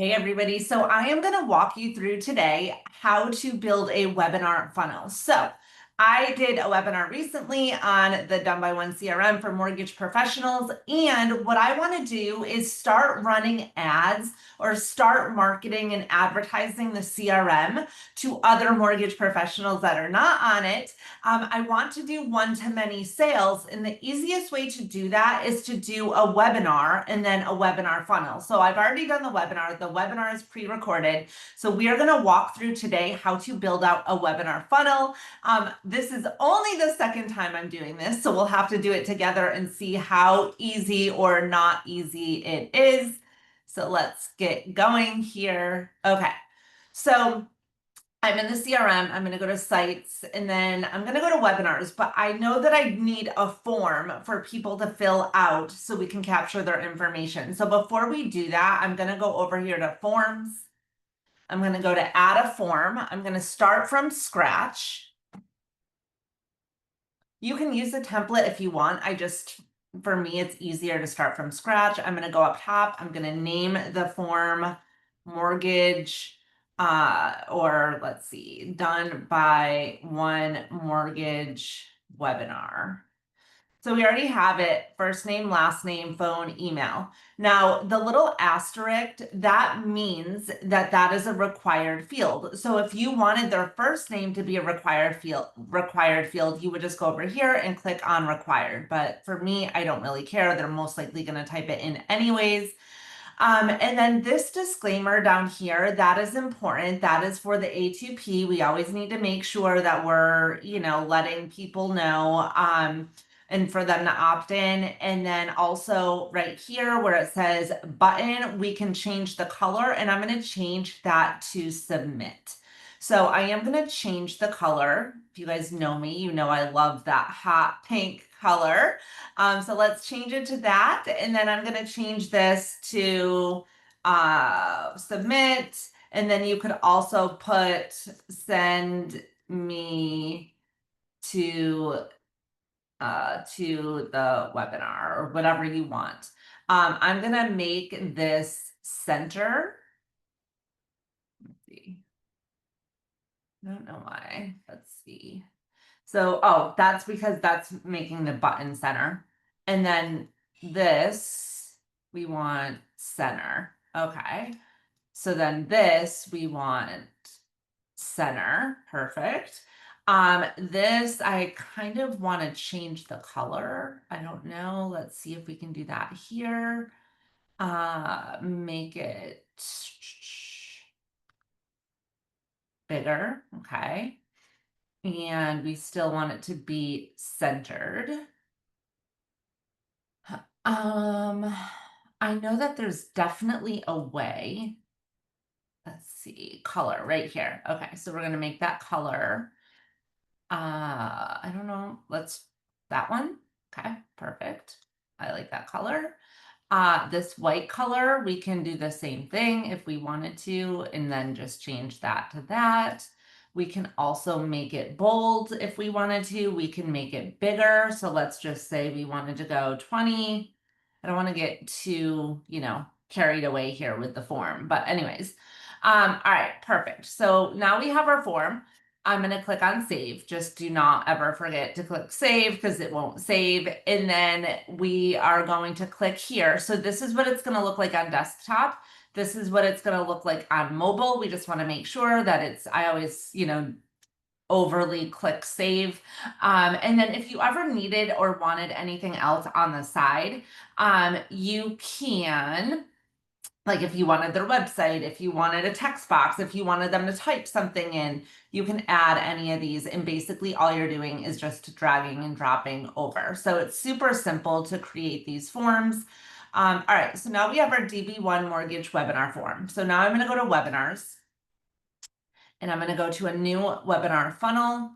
Hey everybody, so I am going to walk you through today how to build a webinar funnel. So I did a webinar recently on the Done by One CRM for mortgage professionals, and what I want to do is start running ads or start marketing and advertising the CRM to other mortgage professionals that are not on it. I want to do one-to-many sales, and the easiest way to do that is to do a webinar and then a webinar funnel. So I've already done the webinar. The webinar is pre-recorded. So we are going to walk through today how to build out a webinar funnel. This is only the second time I'm doing this, so we'll have to do it together and see how easy or not easy it is. So let's get going here. Okay, so I'm in the CRM, I'm going to go to sites, and then I'm going to go to webinars, but I know that I need a form for people to fill out so we can capture their information. So before we do that, I'm going to go over here to forms. I'm going to go to add a form. I'm going to start from scratch. You can use a template if you want. For me, it's easier to start from scratch. I'm going to go up top. I'm going to name the form mortgage, or let's see, done by one mortgage webinar. So we already have it, first name, last name, phone, email. Now, the little asterisk, that means that that is a required field. So if you wanted their first name to be a required field, you would just go over here and click on required. But for me, I don't really care. They're most likely going to type it in anyways. And then this disclaimer down here, that is important. That is for the A2P. We always need to make sure that we're, letting people know, and for them to opt in. And then also right here where it says button, we can change the color, and I'm going to change that to submit. So I am going to change the color. If you guys know me, you know I love that hot pink color. So let's change it to that. And then I'm going to change this to submit. And then you could also put send me to the webinar or whatever you want. I'm going to make this center. Let's see. I don't know why. Let's see. So, oh, that's because that's making the button center. And then this, we want center. Okay. So then this, we want center. Perfect. This, I kind of want to change the color. I don't know. Let's see if we can do that here. Make it bigger. Okay. And we still want it to be centered. I know that there's definitely a way. Let's see, color right here. Okay, so we're going to make that color. I don't know. That one. Okay, perfect. I like that color. This white color, we can do the same thing if we wanted to, and then just change that to that. We can also make it bold if we wanted to. We can make it bigger. So let's just say we wanted to go 20. I don't want to get too, carried away here with the form. But anyways, all right, perfect. So now we have our form. I'm going to click on save. Just do not ever forget to click save because it won't save. And then we are going to click here. So this is what it's going to look like on desktop. This is what it's going to look like on mobile. We just want to make sure that I always, overly click save. And then if you ever needed or wanted anything else on the side, you can, like if you wanted their website, if you wanted a text box, if you wanted them to type something in, you can add any of these. And basically all you're doing is just dragging and dropping over. So it's super simple to create these forms. All right, so now we have our DB1 mortgage webinar form. So now I'm going to go to webinars, and I'm going to go to a new webinar funnel.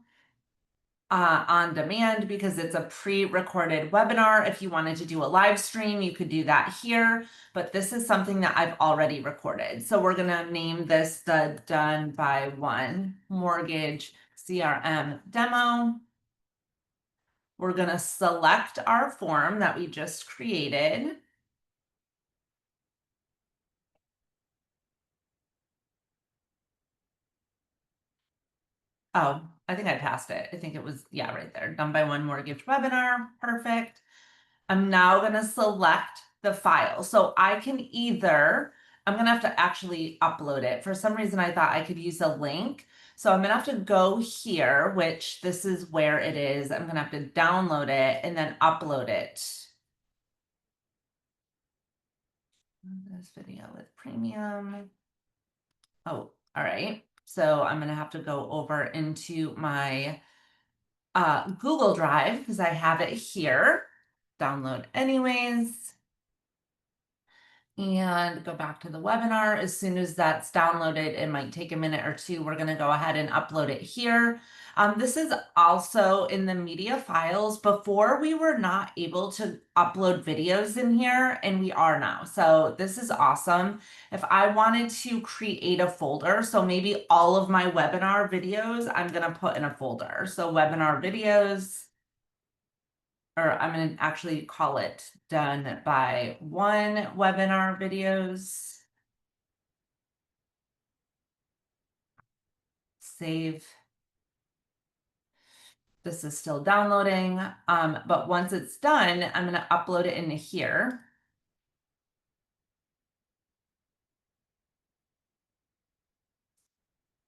On demand, because it's a pre-recorded webinar. If you wanted to do a live stream, you could do that here, but this is something that I've already recorded. So we're going to name this the Done by One Mortgage CRM demo. We're going to select our form that we just created. Oh, I think I passed it. I think it was, yeah, right there. Done by one mortgage webinar. Perfect. I'm now going to select the file. So I can either, I'm going to have to actually upload it. For some reason, I thought I could use a link. So I'm going to have to go here, which this is where it is. I'm going to have to download it and then upload it. This video with premium. Oh, all right. So I'm going to have to go over into my Google Drive because I have it here. Download anyways. And go back to the webinar. As soon as that's downloaded, it might take a minute or two. We're going to go ahead and upload it here. This is also in the media files. Before, we were not able to upload videos in here, and we are now. So this is awesome. If I wanted to create a folder, so maybe all of my webinar videos, I'm going to put in a folder. So webinar videos, or I'm going to actually call it done by one webinar videos. Save. This is still downloading, but once it's done, I'm going to upload it into here.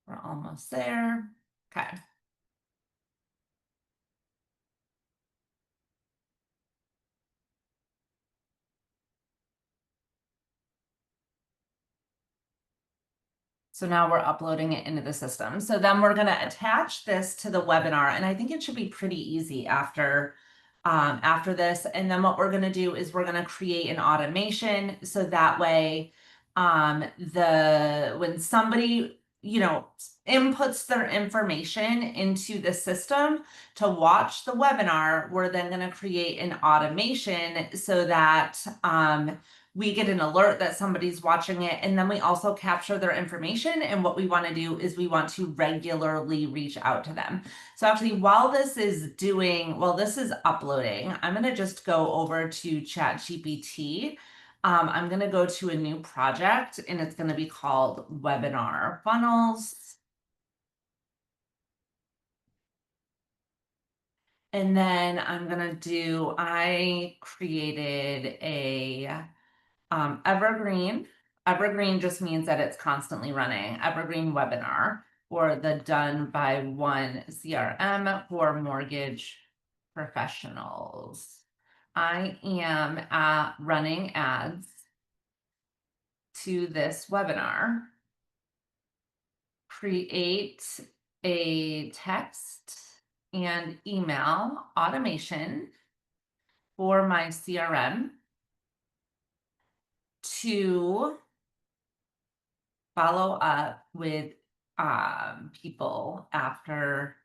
We're almost there. Okay. So now we're uploading it into the system. So then we're going to attach this to the webinar, and I think it should be pretty easy after this. And then what we're going to do is we're going to create an automation so that way when somebody inputs their information into the system to watch the webinar, we're then going to create an automation so that we get an alert that somebody's watching it, and then we also capture their information. And what we want to do is we want to regularly reach out to them. So actually, while this is uploading, I'm going to just go over to ChatGPT. I'm going to go to a new project, and it's going to be called Webinar Funnels. And then I created a evergreen. Evergreen just means that it's constantly running. Evergreen webinar for the done by one CRM for mortgage professionals. I am running ads to this webinar. Create a text and email automation for my CRM to follow up with people after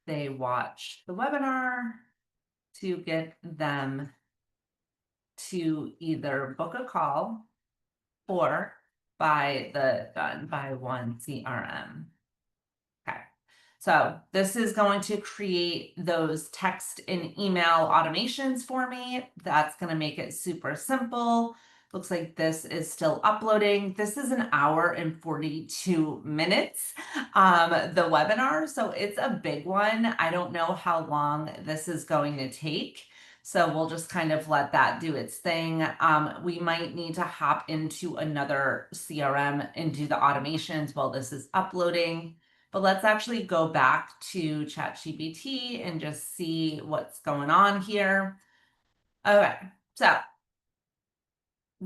they watch the webinar to get them to either book a call or buy the done by one CRM. Okay. So this is going to create those text and email automations for me. That's going to make it super simple. Looks like this is still uploading. This is an hour and 42 minutes, the webinar. So it's a big one. I don't know how long this is going to take. So we'll just kind of let that do its thing. We might need to hop into another CRM and do the automations while this is uploading. But let's actually go back to ChatGPT and just see what's going on here. Okay, so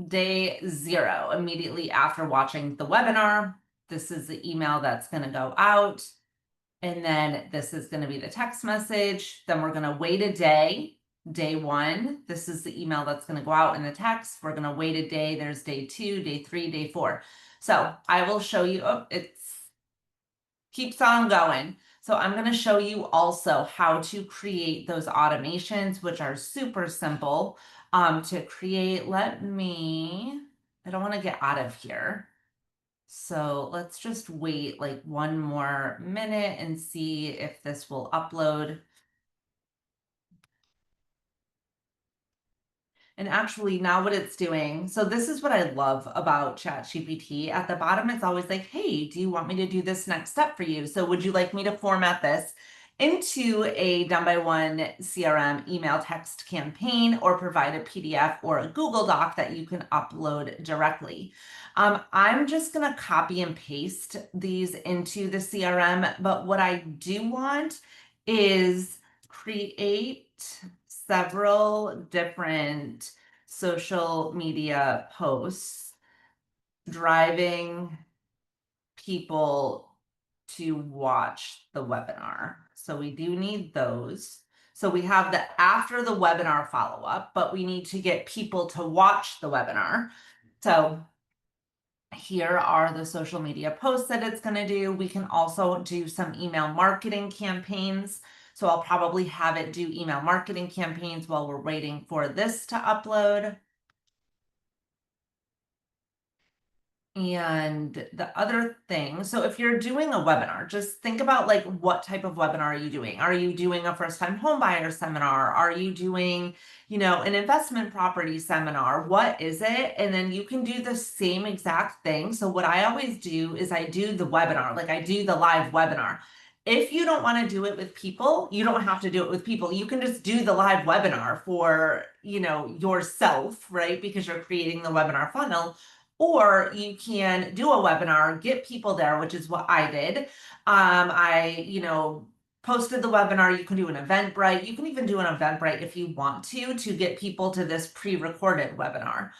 day 0, immediately after watching the webinar, this is the email that's going to go out. And then this is going to be the text message. Then we're going to wait a day. Day 1, this is the email that's going to go out in the text. We're going to wait a day. There's day 2, day 3, day 4. So I will show you. Oh, it keeps on going. So I'm going to show you also how to create those automations, which are super simple to create. I don't want to get out of here. So let's just wait like one more minute and see if this will upload. And actually now what it's doing, so this is what I love about ChatGPT. At the bottom, it's always like, hey, do you want me to do this next step for you? So would you like me to format this into a done by one CRM email text campaign, or provide a PDF or a Google Doc that you can upload directly? I'm just gonna copy and paste these into the CRM, but what I do want is create several different social media posts driving people to watch the webinar. So we do need those. So we have the after the webinar follow-up, but we need to get people to watch the webinar. So here are the social media posts that it's going to do. We can also do some email marketing campaigns. So I'll probably have it do email marketing campaigns while we're waiting for this to upload. And the other thing, so if you're doing a webinar, just think about like what type of webinar are you doing? Are you doing a first-time home buyer seminar? Are you doing, an investment property seminar? What is it? And then you can do the same exact thing. So what I always do is I do the webinar, like I do the live webinar. If you don't want to do it with people, you don't have to do it with people. You can just do the live webinar for, yourself, right? Because you're creating the webinar funnel. Or you can do a webinar, get people there, which is what I did. I posted the webinar. You can do an Eventbrite. You can even do an Eventbrite if you want to get people to this pre-recorded webinar.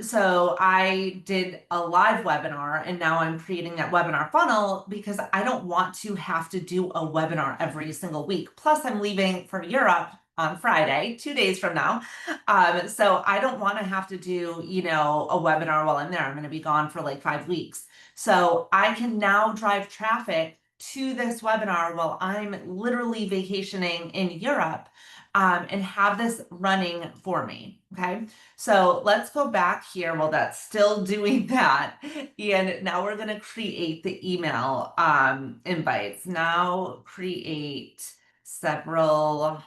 So I did a live webinar, and now I'm creating that webinar funnel because I don't want to have to do a webinar every single week. Plus, I'm leaving for Europe on Friday, 2 days from now. So I don't want to have to do, a webinar while I'm there. I'm going to be gone for like 5 weeks. So I can now drive traffic to this webinar while I'm literally vacationing in Europe, and have this running for me. Okay. So let's go back here while that's still doing that. And now we're going to create the email invites. Now create several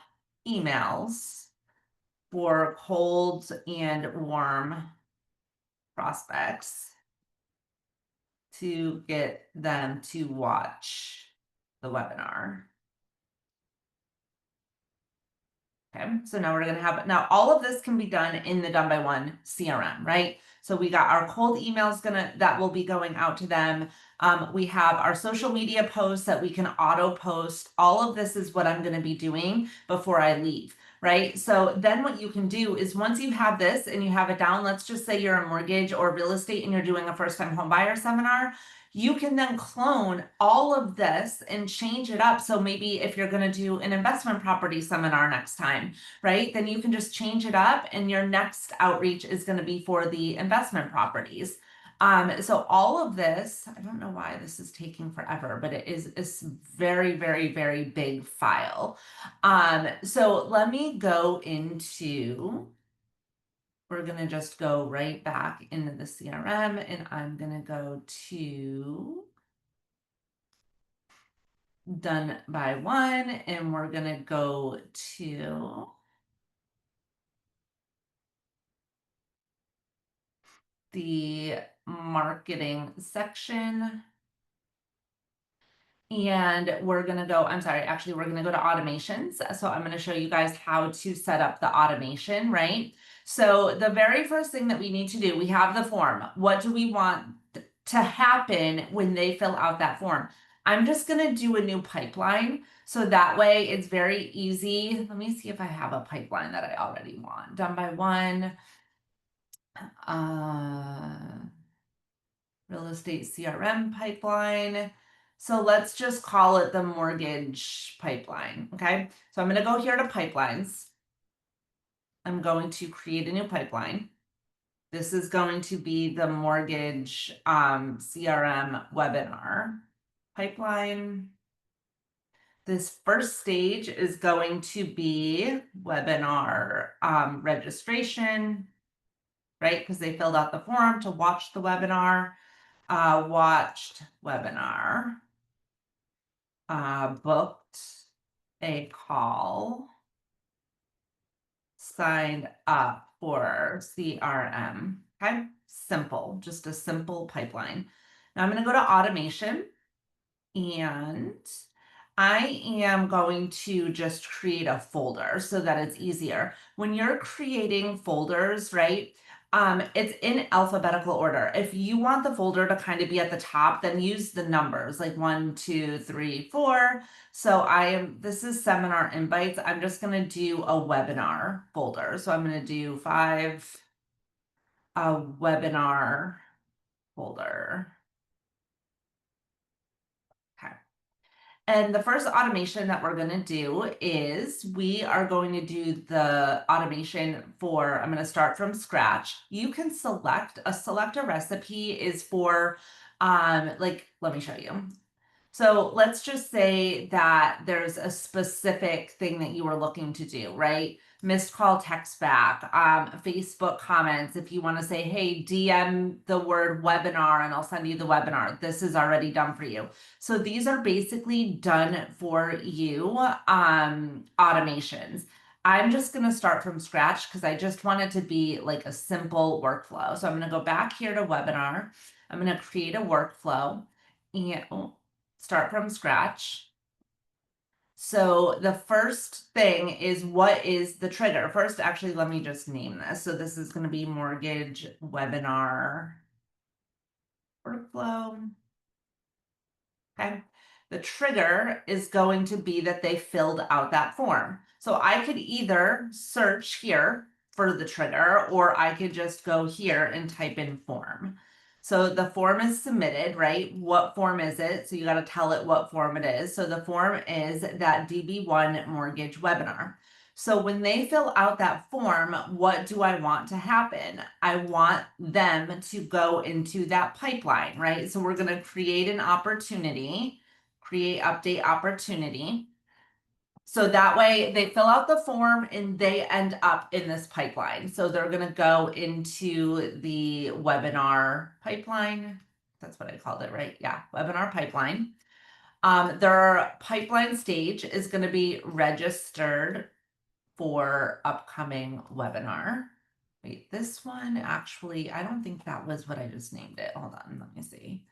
emails for cold and warm prospects to get them to watch the webinar. Okay, so now we're going to have, now all of this can be done in the done by one CRM, right? So we got our cold emails that will be going out to them. We have our social media posts that we can auto post. All of this is what I'm going to be doing before I leave, right? So then what you can do is once you have this and you have it down, let's just say you're a mortgage or real estate and you're doing a first time home buyer seminar, you can then clone all of this and change it up. So maybe if you're going to do an investment property seminar next time, right, then you can just change it up and your next outreach is going to be for the investment properties. So all of this, I don't know why this is taking forever, but it is a very, very, very big file. So let me go into, we're going to just go right back into the CRM, and I'm going to go to done by one, and we're going to go to the marketing section. And we're going to go, I'm sorry, actually, we're going to go to automations. So I'm going to show you guys how to set up the automation, right? So the very first thing that we need to do, we have the form. What do we want to happen when they fill out that form? I'm just going to do a new pipeline. So that way it's very easy. Let me see if I have a pipeline that I already want. Done by one. Real estate CRM pipeline. So let's just call it the mortgage pipeline. Okay. So I'm going to go here to pipelines. I'm going to create a new pipeline. This is going to be the mortgage CRM webinar pipeline. This first stage is going to be webinar registration, right? Because they filled out the form to watch the webinar. Watched webinar, booked a call, signed up for CRM. Okay, simple, just a simple pipeline. Now I'm going to go to automation, and I am going to just create a folder so that it's easier. When you're creating folders, right? It's in alphabetical order. If you want the folder to kind of be at the top, then use the numbers like 1, 2, 3, 4. So this is seminar invites. I'm just going to do a webinar folder. So I'm going to do 5, a webinar folder. Okay. And the first automation that we're going to do is we are going to do the automation for, I'm going to start from scratch. You can select a recipe is for, like, let me show you. So let's just say that there's a specific thing that you were looking to do, right? Missed call, text back, Facebook comments. If you want to say, hey, DM the word webinar and I'll send you the webinar, this is already done for you. So these are basically done for you, automations. I'm just going to start from scratch because I just want it to be like a simple workflow. So I'm going to go back here to webinar. I'm going to create a workflow and start from scratch. So the first thing is, what is the trigger? First, actually, let me just name this. So this is going to be mortgage webinar workflow. Okay. The trigger is going to be that they filled out that form. So I could either search here for the trigger, or I could just go here and type in form. So the form is submitted, right? What form is it? So you got to tell it what form it is. So the form is that DB1 mortgage webinar. So when they fill out that form, what do I want to happen? I want them to go into that pipeline, right? So we're going to create an opportunity, create update opportunity. So that way they fill out the form and they end up in this pipeline. So they're going to go into the webinar pipeline. That's what I called it, right? Yeah, webinar pipeline. Their pipeline stage is going to be registered for upcoming webinar. Wait, this one actually, I don't think that was what I just named it. Hold on, let me see.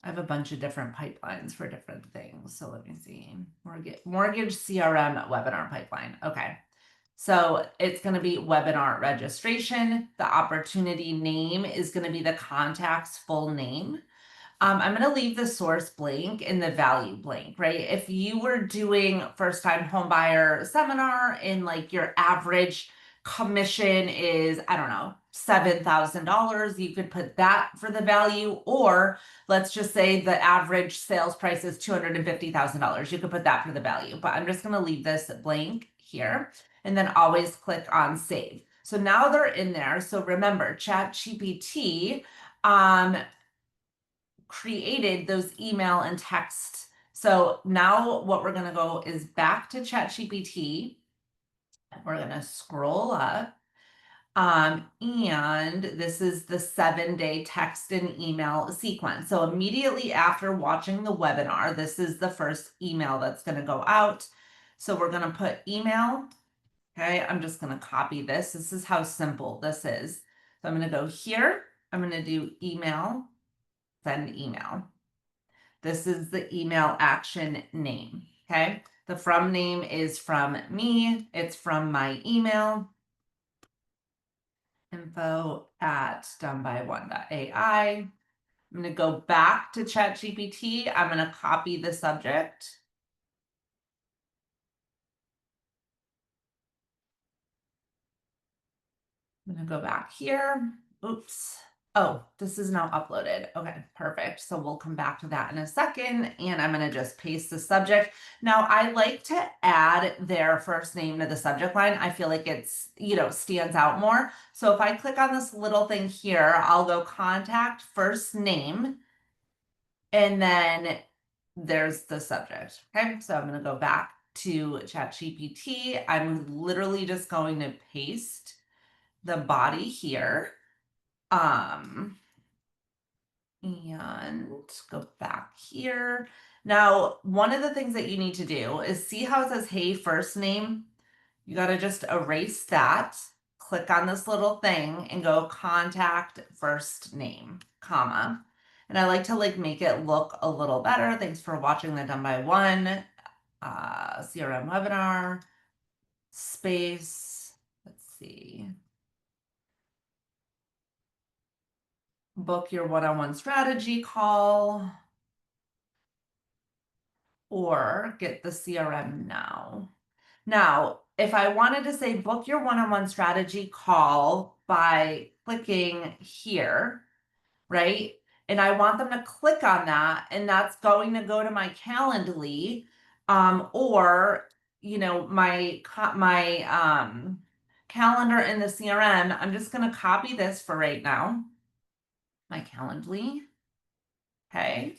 I have a bunch of different pipelines for different things. So let me see. Mortgage CRM webinar pipeline. Okay. So it's going to be webinar registration. The opportunity name is going to be the contact's full name. I'm going to leave the source blank and the value blank, right? If you were doing first time home buyer seminar and like your average commission is, I don't know, $7,000, you could put that for the value. Or let's just say the average sales price is $250,000. You could put that for the value, but I'm just going to leave this blank here and then always click on save. So now they're in there. So remember, ChatGPT, created those email and text. So now what we're going to go is back to ChatGPT. We're going to scroll up. And this is the 7-day text and email sequence. So immediately after watching the webinar, this is the first email that's going to go out. So we're going to put email. Okay, I'm just going to copy this. This is how simple this is. So I'm going to go here. I'm going to do email, send email. This is the email action name, okay? The from name is from me. It's from my email, info@donebyone.ai. I'm going to go back to ChatGPT. I'm going to copy the subject. I'm going to go back here. Oops. Oh, this is now uploaded. Okay, perfect. So we'll come back to that in a second. And I'm going to just paste the subject. Now, I like to add their first name to the subject line. I feel like it's, stands out more. So if I click on this little thing here, I'll go contact first name. And then there's the subject. Okay, so I'm going to go back to ChatGPT. I'm literally just going to paste the body here. And go back here. Now, one of the things that you need to do is see how it says, hey, first name. You got to just erase that, click on this little thing and go contact first name, comma. And I like to like make it look a little better. Thanks for watching the Done by One CRM webinar, space, let's see. Book your one-on-one strategy call or get the CRM now. Now, if I wanted to say book your one-on-one strategy call by clicking here, right? And I want them to click on that, and that's going to go to my Calendly, or you know, my calendar in the CRM. I'm just going to copy this for right now. My Calendly. Okay.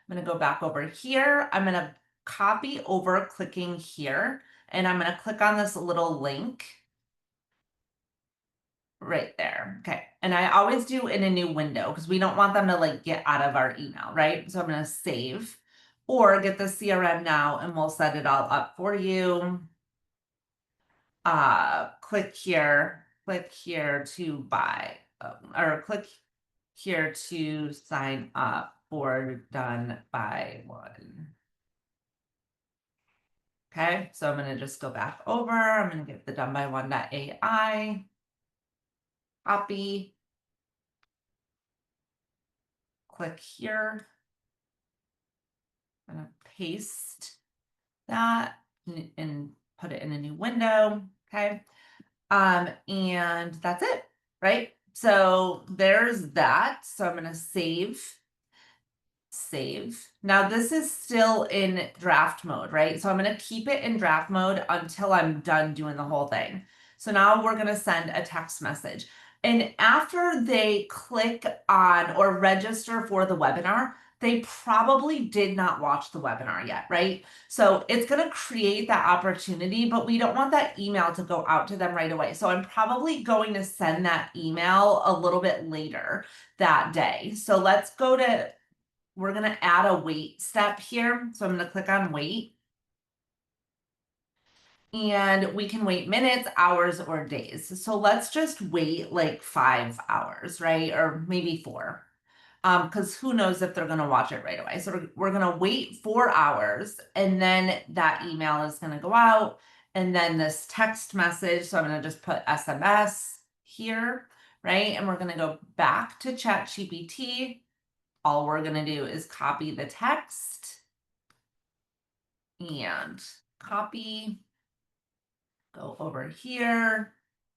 I'm going to go back over here. I'm going to copy over clicking here, and I'm going to click on this little link right there. Okay. And I always do in a new window because we don't want them to like get out of our email, right? So I'm going to save or get the CRM now and we'll set it all up for you. Click here to buy, or click here to sign up for Done by One. Okay, so I'm going to just go back over. I'm going to get the Done by One.ai, copy, click here. I'm going to paste that and put it in a new window. Okay. And that's it, right? So there's that. So I'm going to save. Now this is still in draft mode, right? So I'm going to keep it in draft mode until I'm done doing the whole thing. So now we're going to send a text message. And after they click on or register for the webinar, they probably did not watch the webinar yet, right? So it's going to create that opportunity, but we don't want that email to go out to them right away. So I'm probably going to send that email a little bit later that day. So let's go to, we're going to add a wait step here. So I'm going to click on wait. And we can wait minutes, hours, or days. So let's just wait like 5 hours, right? Or maybe 4. Because who knows if they're going to watch it right away. So we're going to wait 4 hours and then that email is going to go out and then this text message. So I'm going to just put SMS here, right? And we're going to go back to ChatGPT. All we're going to do is copy the text and copy, go over here,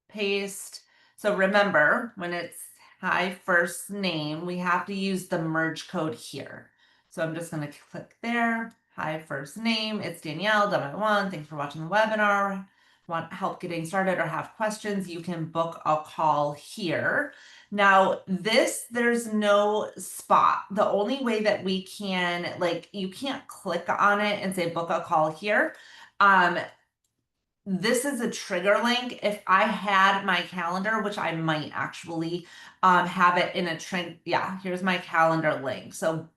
paste. So remember, when it's hi first name, we have to use the merge code here. So I'm just going to click there. Hi first name. It's Danielle Damianov. Thanks for watching the webinar. Want help getting started or have questions, you can book a call here. Now there's no spot. The only way that we can, like, you can't click on it and say book a call here. This is a trigger link. If I had my calendar, which I might actually have it in a trend. Yeah, here's my calendar link. So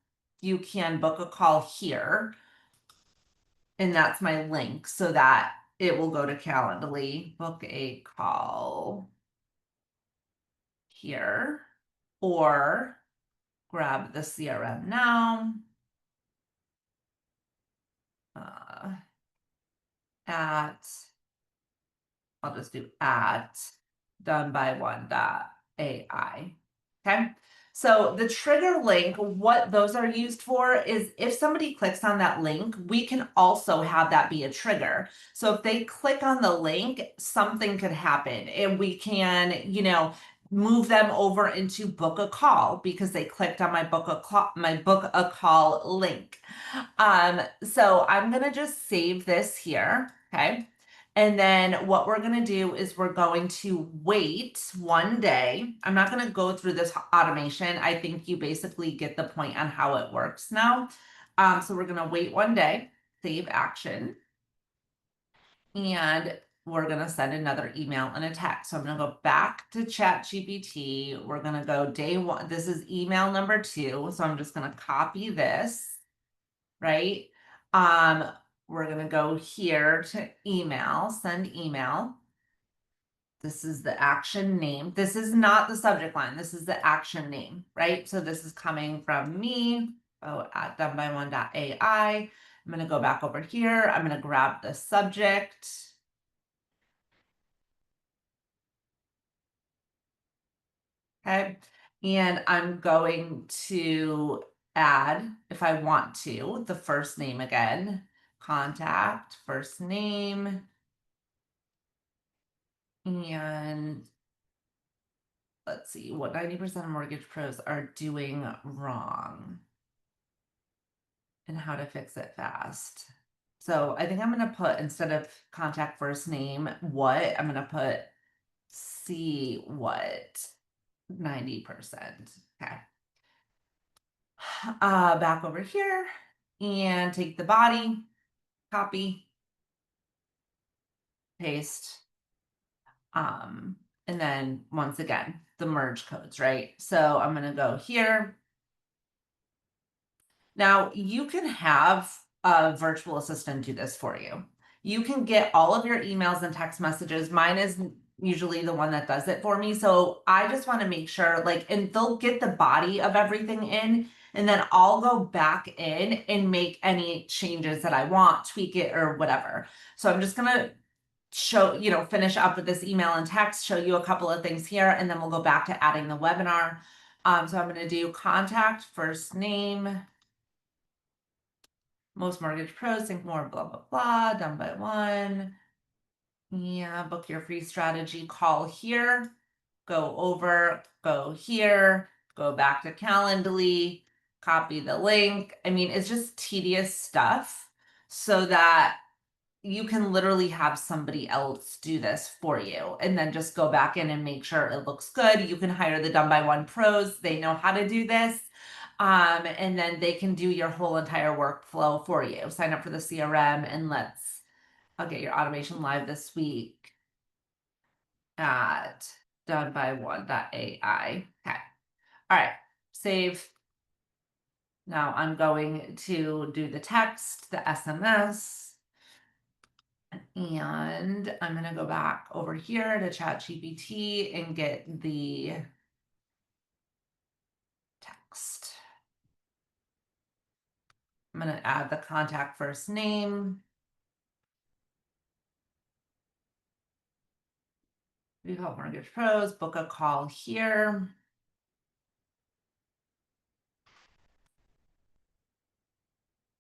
you can book a call here. And that's my link so that it will go to Calendly, book a call here, or grab the CRM now. At, I'll just do at donebyone.ai. Okay. So the trigger link, what those are used for is if somebody clicks on that link, we can also have that be a trigger. So if they click on the link, something could happen and we can, you know, move them over into book a call because they clicked on my book a call link. So I'm going to just save this here. Okay. And then what we're going to do is we're going to wait one day. I'm not going to go through this automation. I think you basically get the point on how it works now. So we're going to wait one day, save action, and we're going to send another email and a text. So I'm going to go back to ChatGPT. We're going to go day 1. This is email number 2. So I'm just going to copy this, right? we're going to go here to email, send email. This is the action name. This is not the subject line. This is the action name, right? So this is coming from me, at donebyone.ai. I'm going to go back over here. I'm going to grab the subject. Okay. And I'm going to add, if I want to, the first name again. Contact, first name. And let's see what 90% of mortgage pros are doing wrong and how to fix it fast. So I think I'm going to put, instead of contact first name, what, I'm going to put see what 90%. Okay. Back over here and take the body, copy, paste. And then once again, the merge codes, right? So I'm going to go here. Now you can have a virtual assistant do this for you. You can get all of your emails and text messages. Mine is usually the one that does it for me. So I just want to make sure, like, and they'll get the body of everything in, and then I'll go back in and make any changes that I want, tweak it or whatever. So I'm just going to show, finish up with this email and text, show you a couple of things here, and then we'll go back to adding the webinar. So I'm going to do contact, first name, most mortgage pros think more, blah, blah, blah, done by one. Yeah, book your free strategy call here, go over, go here, go back to Calendly, copy the link. I mean, it's just tedious stuff so that you can literally have somebody else do this for you and then just go back in and make sure it looks good. You can hire the Done by One pros. They know how to do this. And then they can do your whole entire workflow for you. Sign up for the CRM and I'll get your automation live this week at donebyone.ai. Okay. All right. Save. Now I'm going to do the text, the SMS. And I'm going to go back over here to ChatGPT and get the text. I'm going to add the contact first name. We help mortgage pros, book a call here.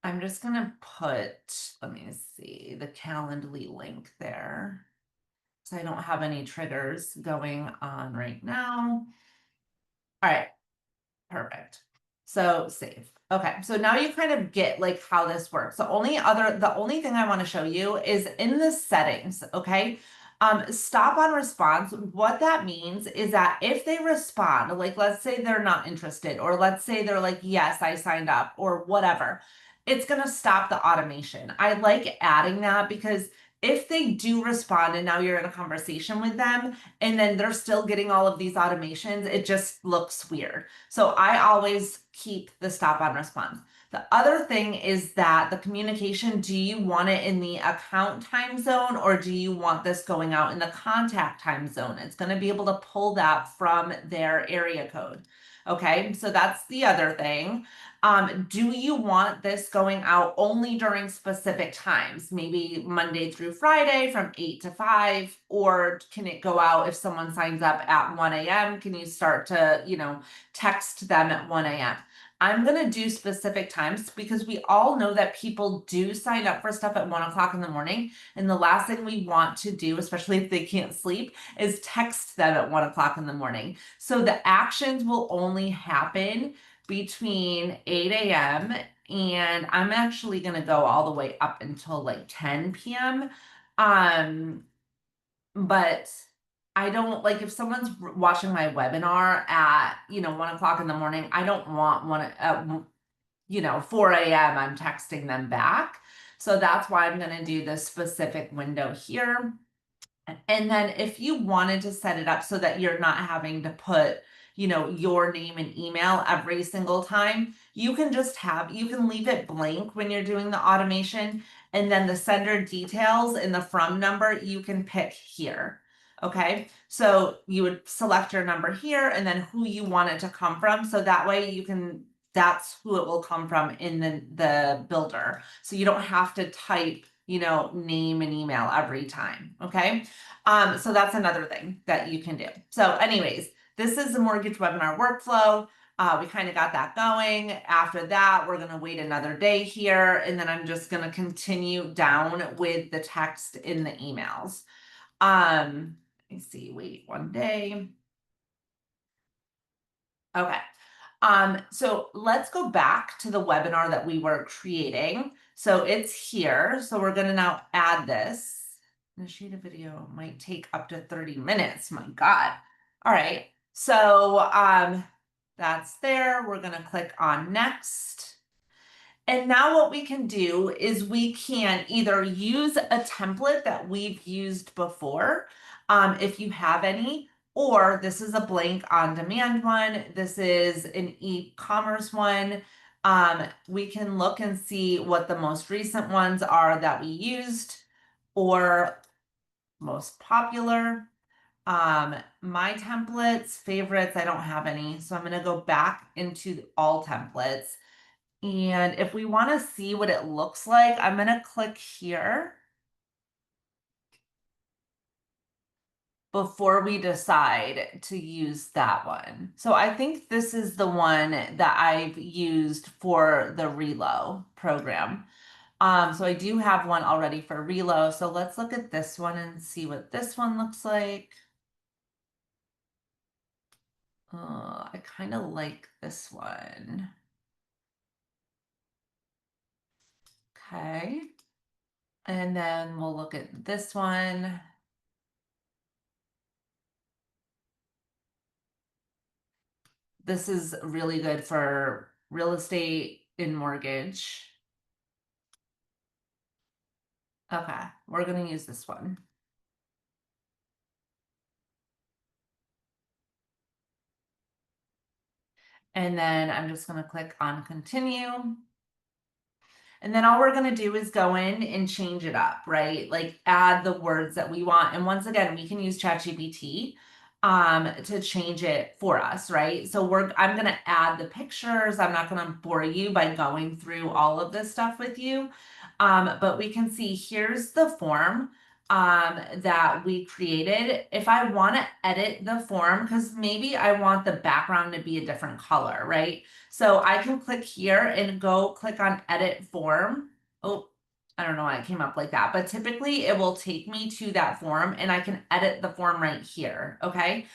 I'm just going to put, let me see, the Calendly link there. So I don't have any triggers going on right now. All right, perfect. So save. Okay, so now you kind of get like how this works. The only thing I want to show you is in the settings, okay? Stop on response. What that means is that if they respond, like let's say they're not interested, or let's say they're like, yes, I signed up, or whatever, it's gonna stop the automation. I like adding that because if they do respond and now you're in a conversation with them and then they're still getting all of these automations, it just looks weird. So I always keep the stop on response. The other thing is that the communication, do you want it in the account time zone or do you want this going out in the contact time zone? It's going to be able to pull that from their area code. Okay, so that's the other thing. Do you want this going out only during specific times, maybe Monday through Friday from 8 to 5, or can it go out if someone signs up at 1 a.m.? Can you start to, text them at 1 a.m.? I'm going to do specific times because we all know that people do sign up for stuff at 1 o'clock in the morning. And the last thing we want to do, especially if they can't sleep, is text them at 1 o'clock in the morning. So the actions will only happen between 8 a.m. and I'm actually going to go all the way up until like 10 p.m. But I don't like if someone's watching my webinar at, 1 o'clock in the morning, I don't want 4 a.m. I'm texting them back. So that's why I'm going to do this specific window here. And then if you wanted to set it up so that you're not having to put, your name and email every single time, you can leave it blank when you're doing the automation. And then the sender details and the from number you can pick here. Okay, so you would select your number here and then who you want it to come from. So that way you can, that's who it will come from in the builder. So you don't have to type, name and email every time. Okay. So that's another thing that you can do. So anyways, this is the mortgage webinar workflow. We kind of got that going. After that, we're going to wait another day here, and then I'm just going to continue down with the text in the emails. Let me see, wait one day. Okay. So let's go back to the webinar that we were creating. So it's here. So we're going to now add this. Initiate a video might take up to 30 minutes. My God. All right. So that's there. We're going to click on next. And now what we can do is we can either use a template that we've used before, if you have any, or this is a blank on-demand one. This is an e-commerce one. We can look and see what the most recent ones are that we used or most popular. My templates, favorites, I don't have any. So I'm going to go back into all templates. And if we want to see what it looks like, I'm going to click here before we decide to use that one. So I think this is the one that I've used for the Relo program. So I do have one already for Relo. So let's look at this one and see what this one looks like. I kind of like this one. Okay. And then we'll look at this one. This is really good for real estate and mortgage. Okay, we're going to use this one. And then I'm just going to click on continue. And then all we're going to do is go in and change it up, right? Like add the words that we want. And once again, we can use ChatGPT to change it for us, right? So I'm going to add the pictures. I'm not going to bore you by going through all of this stuff with you. But we can see here's the form that we created. If I want to edit the form, because maybe I want the background to be a different color, right? So I can click here and go click on edit form. Oh, I don't know why it came up like that, but typically it will take me to that form and I can edit the form right here. Okay.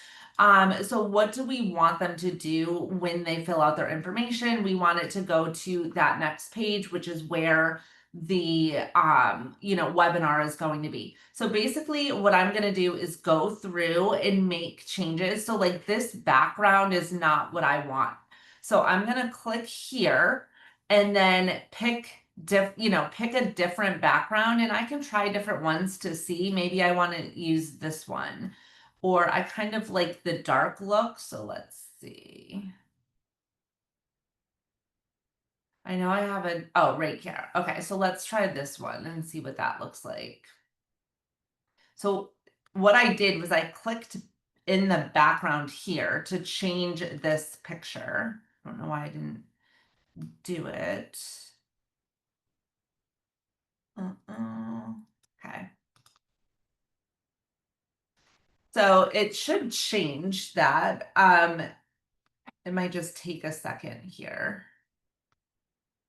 So what do we want them to do when they fill out their information? We want it to go to that next page, which is where the webinar is going to be. So basically what I'm going to do is go through and make changes. So like this background is not what I want. So I'm going to click here and then pick a different background, and I can try different ones to see. Maybe I want to use this one, or I kind of like the dark look. So let's see. I know I have right here. Okay, so let's try this one and see what that looks like. So what I did was I clicked in the background here to change this picture. I don't know why I didn't do it. Okay. So it should change that. It might just take a second here.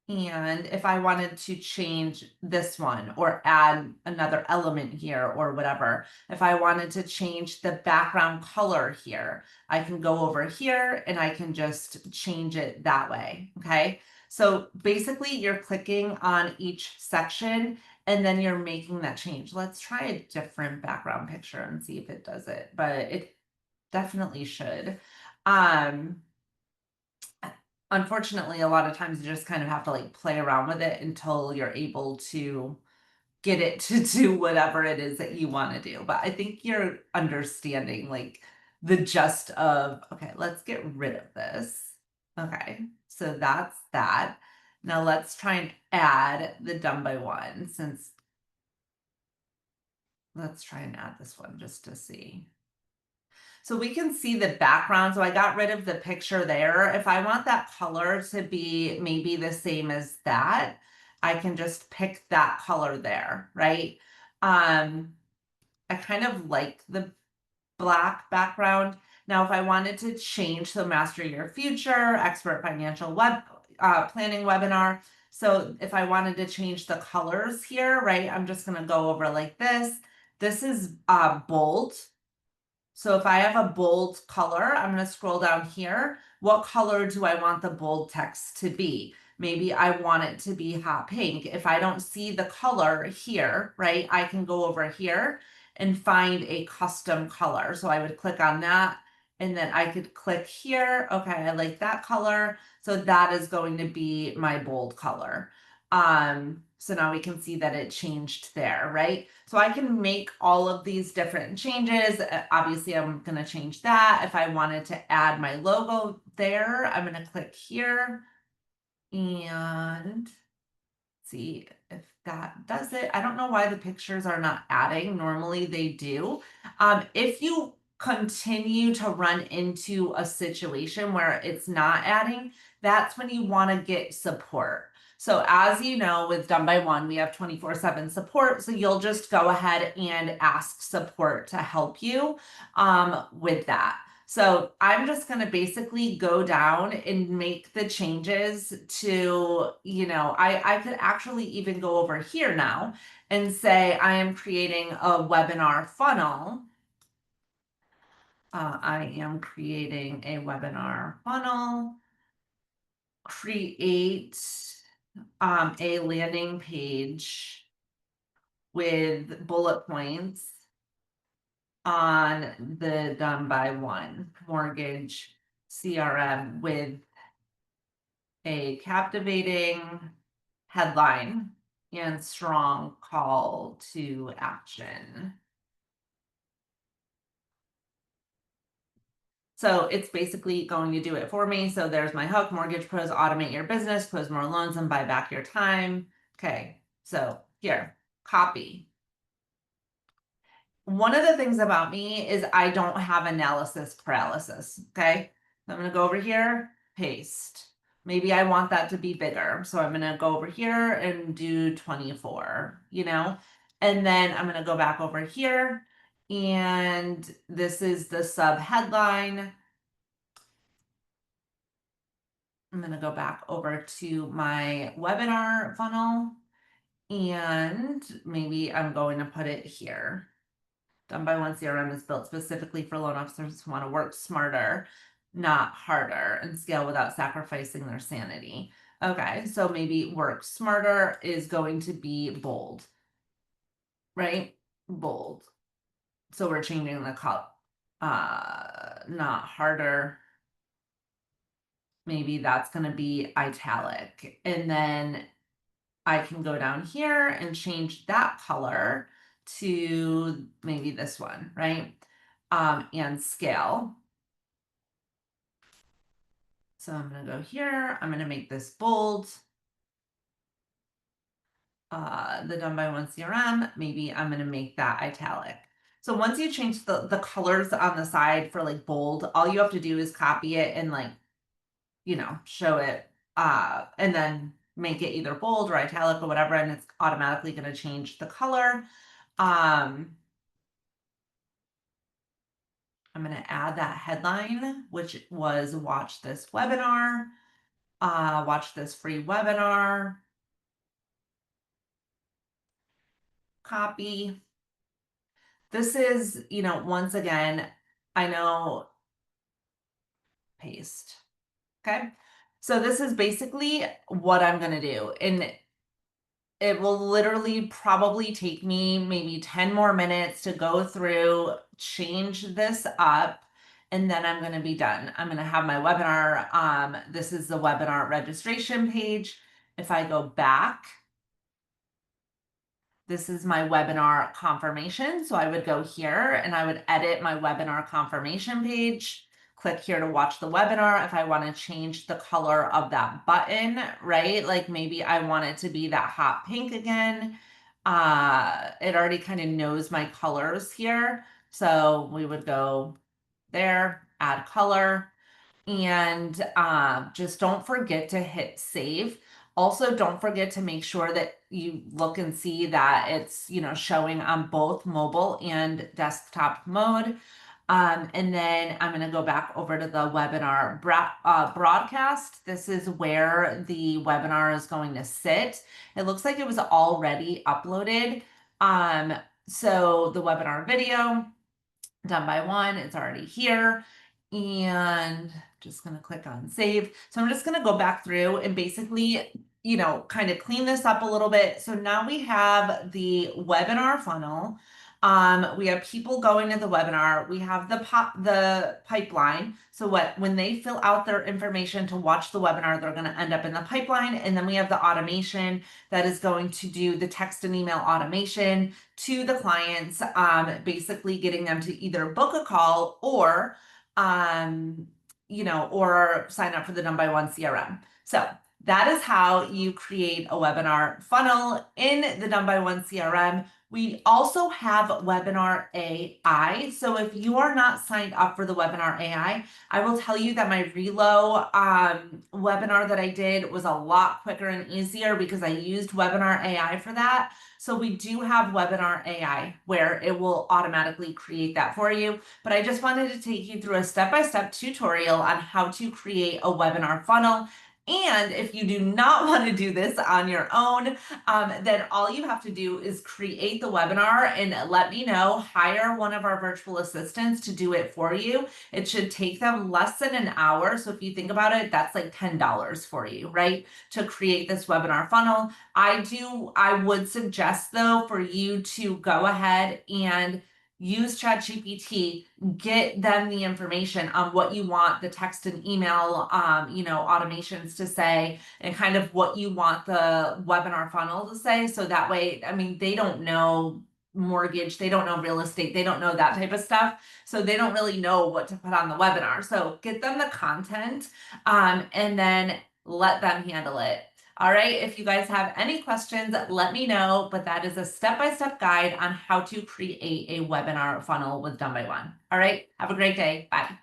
And if I wanted to change this one or add another element here or whatever, if I wanted to change the background color here, I can go over here and I can just change it that way. Okay. So basically you're clicking on each section and then you're making that change. Let's try a different background picture and see if it does it, but it definitely should. Unfortunately, a lot of times you just kind of have to like play around with it until you're able to get it to do whatever it is that you want to do. But I think you're understanding like the gist of, okay, let's get rid of this. Okay, so that's that. Now let's try and add the done by one let's try and add this one just to see. So we can see the background. So I got rid of the picture there. If I want that color to be maybe the same as that, I can just pick that color there, right? I kind of like the black background. Now, if I wanted to change, so Master Your Future, Expert Financial Planning Webinar. So if I wanted to change the colors here, right, I'm just going to go over like this. This is bold. So if I have a bold color, I'm going to scroll down here. What color do I want the bold text to be? Maybe I want it to be hot pink. If I don't see the color here, right, I can go over here and find a custom color. So I would click on that and then I could click here. Okay, I like that color. So that is going to be my bold color. So now we can see that it changed there, right? So I can make all of these different changes. Obviously, I'm going to change that. If I wanted to add my logo there, I'm going to click here and see if that does it. I don't know why the pictures are not adding. Normally they do. If you continue to run into a situation where it's not adding, that's when you want to get support. So as you know, with Done by One, we have 24/7 support. So you'll just go ahead and ask support to help you with that. So I'm just going to basically go down and make the changes to, I could actually even go over here now and say I am creating a webinar funnel. I am creating a webinar funnel. Create a landing page with bullet points on the Done by One mortgage CRM with a captivating headline and strong call to action. So it's basically going to do it for me. So there's my hook: Mortgage Pros automate your business, close more loans, and buy back your time. Okay, so here, copy. One of the things about me is I don't have analysis paralysis. Okay, so I'm going to go over here, paste. Maybe I want that to be bigger. So I'm going to go over here and do 24, and then I'm going to go back over here. And this is the sub headline. I'm going to go back over to my webinar funnel and maybe I'm going to put it here. Done by One CRM is built specifically for loan officers who want to work smarter, not harder, and scale without sacrificing their sanity. Okay, so maybe work smarter is going to be bold, right? Bold. So we're changing the color. Not harder. Maybe that's going to be italic. And then I can go down here and change that color to maybe this one, right? And scale. So I'm going to go here. I'm going to make this bold. The Done by One CRM, maybe I'm going to make that italic. So once you change the colors on the side for like bold, all you have to do is copy it and show it and then make it either bold or italic or whatever, and it's automatically going to change the color. I'm going to add that headline, which was watch this webinar, watch this free webinar, copy. This is, once again, I know, paste. Okay. So this is basically what I'm going to do. And it will literally probably take me maybe 10 more minutes to go through, change this up, and then I'm going to be done. I'm going to have my webinar. This is the webinar registration page. If I go back, this is my webinar confirmation. So I would go here and I would edit my webinar confirmation page. click here to watch the webinar. If I want to change the color of that button, right? Like maybe I want it to be that hot pink again. It already kind of knows my colors here. So we would go there, add color, and just don't forget to hit save. Also, don't forget to make sure that you look and see that it's, showing on both mobile and desktop mode. And then I'm going to go back over to the webinar broadcast. This is where the webinar is going to sit. It looks like it was already uploaded. So the webinar video done by one, it's already here. And just going to click on save. So I'm just going to go back through and basically, kind of clean this up a little bit. So now we have the webinar funnel. We have people going to the webinar. We have the pipeline. So when they fill out their information to watch the webinar, they're going to end up in the pipeline. And then we have the automation that is going to do the text and email automation to the clients, basically getting them to either book a call or or sign up for the done by one CRM. So that is how you create a webinar funnel in the done by one CRM. We also have Webinar AI. So if you are not signed up for the Webinar AI, I will tell you that my Relo webinar that I did was a lot quicker and easier because I used Webinar AI for that. So we do have Webinar AI where it will automatically create that for you. But I just wanted to take you through a step-by-step tutorial on how to create a webinar funnel. And if you do not want to do this on your own, then all you have to do is create the webinar and let me know, hire one of our virtual assistants to do it for you. It should take them less than an hour. So if you think about it, that's like $10 for you, right? To create this webinar funnel. I would suggest though, for you to go ahead and use ChatGPT, get them the information on what you want the text and email, automations to say, and kind of what you want the webinar funnel to say. So that way, they don't know mortgage, they don't know real estate, they don't know that type of stuff. So they don't really know what to put on the webinar. So get them the content, and then let them handle it. All right, if you guys have any questions, let me know, but that is a step-by-step guide on how to create a webinar funnel with Done by One. All right, have a great day. Bye.